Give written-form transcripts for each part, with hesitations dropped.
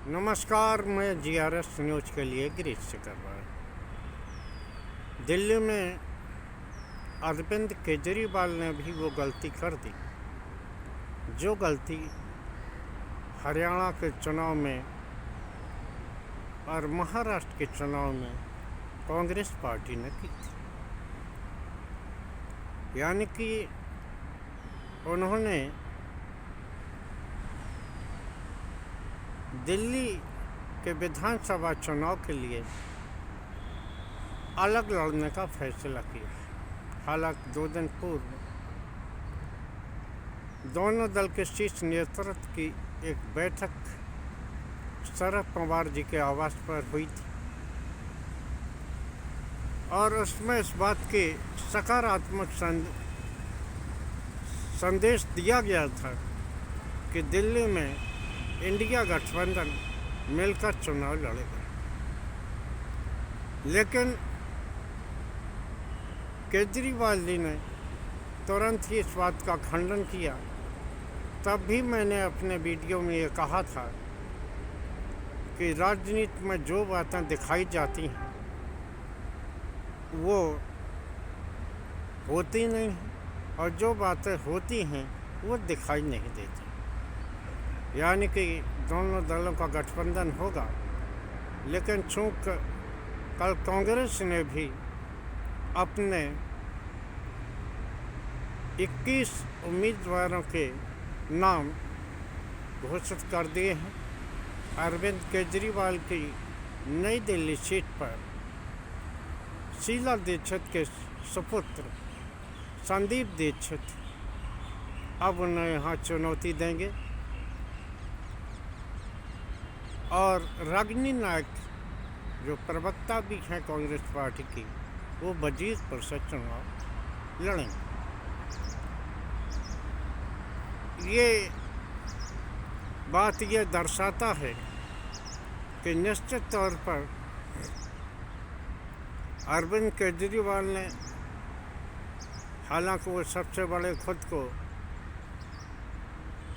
नमस्कार, मैं GRS news के लिए गिरीश से कर रहा हूँ। दिल्ली में अरविंद केजरीवाल ने भी वो गलती कर दी जो गलती हरियाणा के चुनाव में और महाराष्ट्र के चुनाव में कांग्रेस पार्टी ने की थी। यानी कि उन्होंने दिल्ली के विधानसभा चुनाव के लिए अलग लड़ने का फैसला किया। हालांकि 2 दिन पूर्व दोनों दल के शीर्ष नेतृत्व की एक बैठक शरद पवार जी के आवास पर हुई थी और उसमें इस बात के सकारात्मक संदेश दिया गया था कि दिल्ली में इंडिया गठबंधन मिलकर चुनाव लड़ेगा। लेकिन केजरीवाल जी ने तुरंत ही इस बात का खंडन किया। तब भी मैंने अपने वीडियो में ये कहा था कि राजनीति में जो बातें दिखाई जाती हैं वो होती नहीं हैं और जो बातें होती हैं वो दिखाई नहीं देती। यानी कि दोनों दलों का गठबंधन होगा, लेकिन चूँकि कल कांग्रेस ने भी अपने 21 उम्मीदवारों के नाम घोषित कर दिए हैं। अरविंद केजरीवाल की नई दिल्ली सीट पर शीला दीक्षित के सुपुत्र संदीप दीक्षित अब उन्हें यहाँ चुनौती देंगे और रागिनी नायक जो प्रवक्ता भी हैं कांग्रेस पार्टी की, वो वजीरपुर से चुनाव लड़ेंगे। ये बात ये दर्शाता है कि निश्चित तौर पर अरविंद केजरीवाल ने, हालांकि वो सबसे बड़े खुद को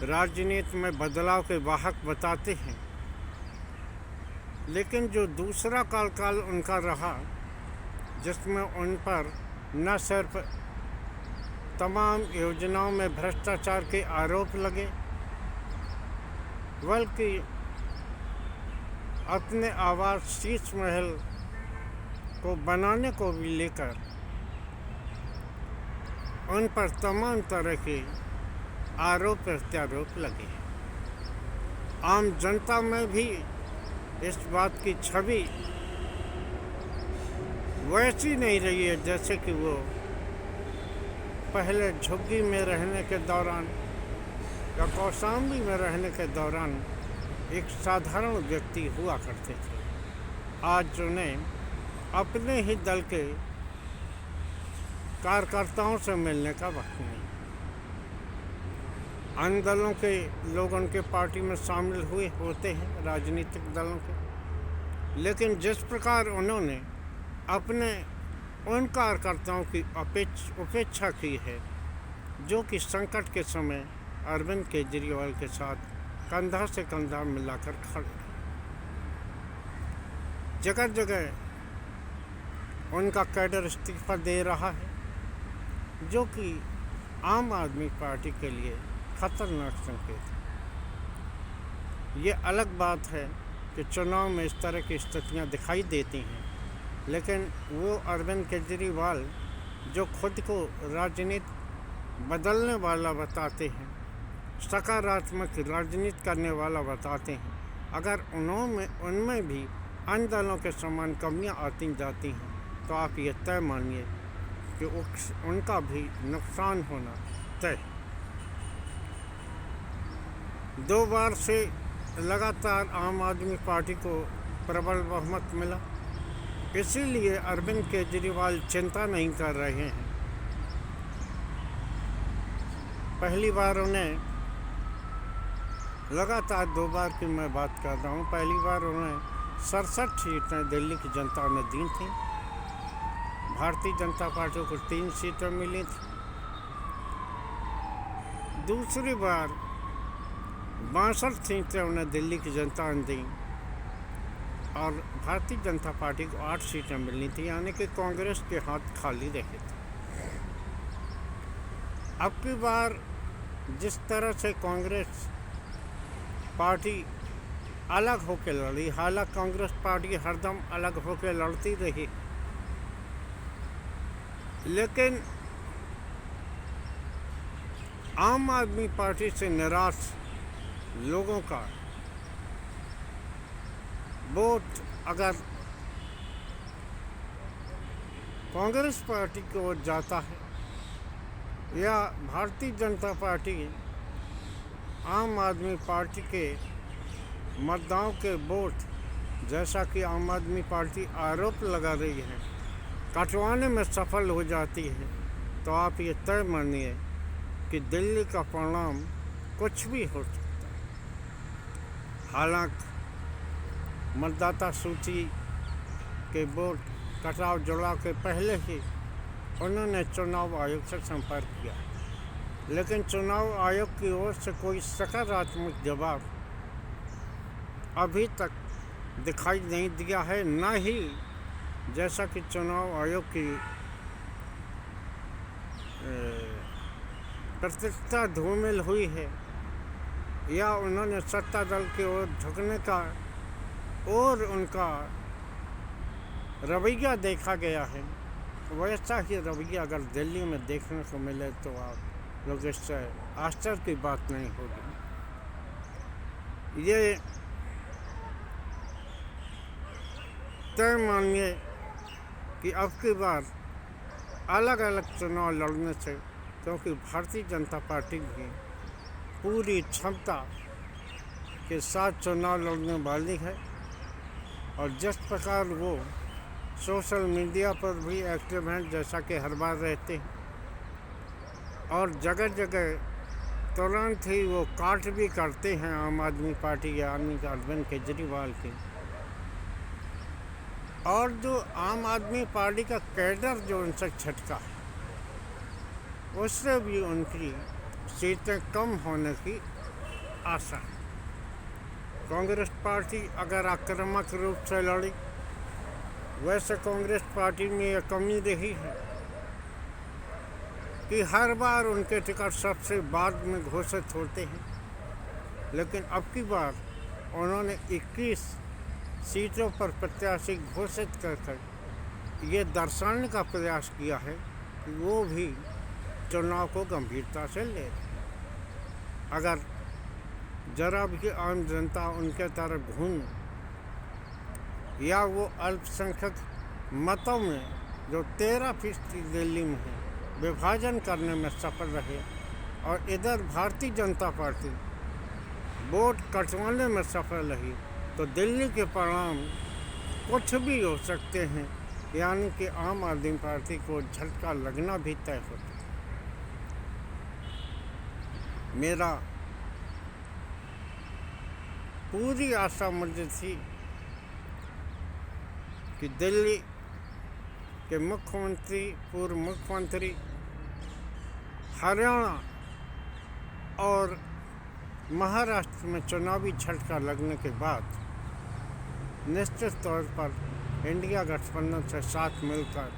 राजनीति में बदलाव के वाहक बताते हैं, लेकिन जो दूसरा कार्यकाल उनका रहा जिसमें उन पर न सिर्फ तमाम योजनाओं में भ्रष्टाचार के आरोप लगे, बल्कि अपने आवास शीश महल को बनाने को भी लेकर उन पर तमाम तरह के आरोप प्रत्यारोप लगे। आम जनता में भी इस बात की छवि वैसी नहीं रही है जैसे कि वो पहले झुग्गी में रहने के दौरान या कौशाम्बी में रहने के दौरान एक साधारण व्यक्ति हुआ करते थे। आज उन्हें अपने ही दल के कार्यकर्ताओं से मिलने का वक्त नहीं। अन्य दलों के लोग उनके पार्टी में शामिल हुए होते हैं, राजनीतिक दलों के, लेकिन जिस प्रकार उन्होंने अपने उन कार्यकर्ताओं की उपेक्षा की है जो कि संकट के समय अरविंद केजरीवाल के साथ कंधा से कंधा मिलाकर खड़े। जगह जगह उनका कैडर इस्तीफा दे रहा है, जो कि आम आदमी पार्टी के लिए खतरनाक संकेत है। ये अलग बात है कि चुनाव में इस तरह की स्थितियां दिखाई देती हैं, लेकिन वो अरविंद केजरीवाल जो खुद को राजनीति बदलने वाला बताते हैं, सकारात्मक राजनीति करने वाला बताते हैं, अगर उनमें भी अन्य दलों के समान कमियां आती जाती हैं तो आप ये तय मानिए कि उनका भी नुकसान होना तय। 2 बार से लगातार आम आदमी पार्टी को प्रबल बहुमत मिला, इसीलिए अरविंद केजरीवाल चिंता नहीं कर रहे हैं। पहली बार उन्हें लगातार 2 बार की मैं बात कर रहा हूँ, पहली बार उन्हें 67 सीटें दिल्ली की जनता ने दी थी। भारतीय जनता पार्टी को 3 सीटें मिली थी। दूसरी बार 62 सीटें उन्हें दिल्ली की जनता ने दी और भारतीय जनता पार्टी को 8 सीटें मिलनी थी, यानी कि कांग्रेस के हाथ खाली रहे थे। अब की बार जिस तरह से कांग्रेस पार्टी अलग होकर लड़ी, हालांकि कांग्रेस पार्टी हरदम अलग होकर लड़ती रही, लेकिन आम आदमी पार्टी से निराश लोगों का वोट अगर कांग्रेस पार्टी की ओर जाता है या भारतीय जनता पार्टी आम आदमी पार्टी के मतदाताओं के वोट, जैसा कि आम आदमी पार्टी आरोप लगा रही है, कटवाने में सफल हो जाती है, तो आप ये तय मानिए कि दिल्ली का परिणाम कुछ भी हो सकता है। हालांकि मतदाता सूची के वोट कटाव जुड़ाव के पहले ही उन्होंने चुनाव आयोग से संपर्क किया, लेकिन चुनाव आयोग की ओर से कोई सकारात्मक जवाब अभी तक दिखाई नहीं दिया है, न ही जैसा कि चुनाव आयोग की प्रतिष्ठा धूमिल हुई है या उन्होंने सत्ता दल की ओर झुकने का और उनका रवैया देखा गया है, वैसा ही रवैया अगर दिल्ली में देखने को मिले तो आप लोग इससे आश्चर्य की बात नहीं होगी। ये तय मानिए कि अब की बार अलग अलग चुनाव लड़ने से, क्योंकि भारतीय जनता पार्टी भी पूरी क्षमता के साथ चुनाव लड़ने वाली है और जिस प्रकार वो सोशल मीडिया पर भी एक्टिव हैं, जैसा कि हर बार रहते हैं, और जगह जगह तुरंत ही वो काट भी करते हैं आम आदमी पार्टी या अरविंद केजरीवाल की। और जो आम आदमी पार्टी का कैडर जो उनसे छटका है, उससे भी उनकी सीटें कम होने की आशा है। कांग्रेस पार्टी अगर आक्रामक रूप से लड़ी, वैसे कांग्रेस पार्टी में यह कमी रही है कि हर बार उनके टिकट सबसे बाद में घोषित होते हैं, लेकिन अब की बार उन्होंने 21 सीटों पर प्रत्याशी घोषित कर ये दर्शाने का प्रयास किया है कि वो भी चुनाव को गंभीरता से ले। अगर जरा भी आम जनता उनके तरफ घूम या वो अल्पसंख्यक मतों में जो 13% दिल्ली में है विभाजन करने में सफल रहे और इधर भारतीय जनता पार्टी वोट कटवाने में सफल रही, तो दिल्ली के परिणाम कुछ भी हो सकते हैं, यानी कि आम आदमी पार्टी को झटका लगना भी तय होता है। मेरा पूरी आशा मुझे थी कि दिल्ली के मुख्यमंत्री, पूर्व मुख्यमंत्री, हरियाणा और महाराष्ट्र में चुनावी झटका लगने के बाद निश्चित तौर पर इंडिया गठबंधन से साथ मिलकर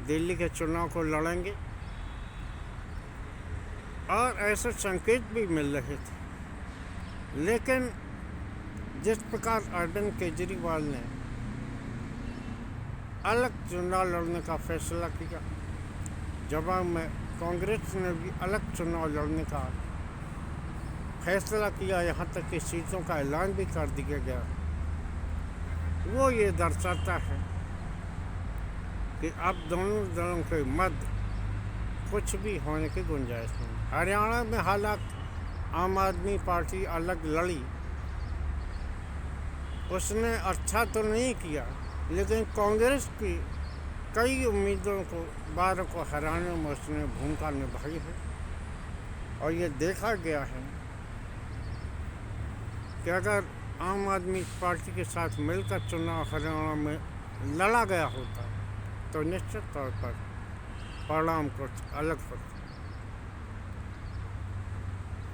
दिल्ली के चुनाव को लड़ेंगे और ऐसे संकेत भी मिल रहे थे। लेकिन जिस प्रकार अरविंद केजरीवाल ने अलग चुनाव लड़ने का फैसला किया, जवाब में कांग्रेस ने भी अलग चुनाव लड़ने का फैसला किया, यहाँ तक कि सीटों का ऐलान भी कर दिया गया, वो ये दर्शाता है कि अब दोनों दलों के मध्य कुछ भी होने की गुंजाइश नहीं। हरियाणा में हालांकि आम आदमी पार्टी अलग लड़ी, उसने अच्छा तो नहीं किया, लेकिन कांग्रेस की कई उम्मीदवारों को हराने में उसने भूमिका निभाई है और ये देखा गया है कि अगर आम आदमी पार्टी के साथ मिलकर चुनाव हरियाणा में लड़ा गया होता तो निश्चित तौर पर परिणाम कुछ अलग होता।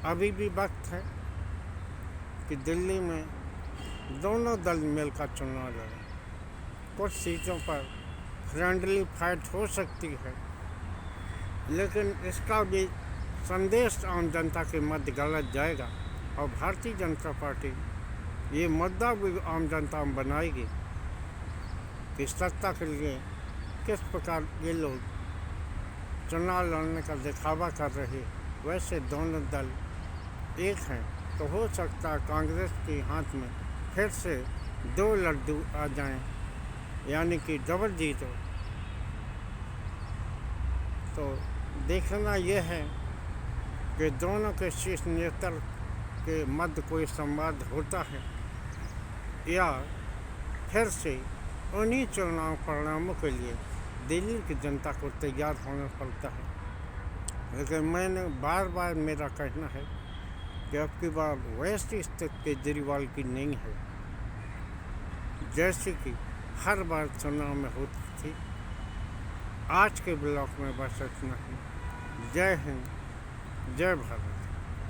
अभी भी वक्त है कि दिल्ली में दोनों दल मिलकर चुनाव लड़ें। कुछ सीटों पर फ्रेंडली फाइट हो सकती है, लेकिन इसका भी संदेश आम जनता के मध्य गलत जाएगा और भारतीय जनता पार्टी ये मुद्दा भी आम जनता में बनाएगी कि सत्ता के लिए किस प्रकार ये लोग चुनाव लड़ने का दिखावा कर रहे। वैसे दोनों दल एक हैं तो हो सकता है कांग्रेस के हाथ में फिर से 2 लड्डू आ जाएं, यानी कि डबल जीत हो। तो देखना यह है कि दोनों के शीर्ष नेतृत्व के मध्य कोई संवाद होता है या फिर से उन्हीं चुनाव परिणामों के लिए दिल्ली की जनता को तैयार होना पड़ता है। लेकिन मैंने बार बार मेरा कहना है कि अब की बार वैसी स्थिति केजरीवाल की नहीं है जैसे कि हर बार चुनाव में होती थी। आज के ब्लॉक में बस इतना ही। जय हिंद, जय भारत।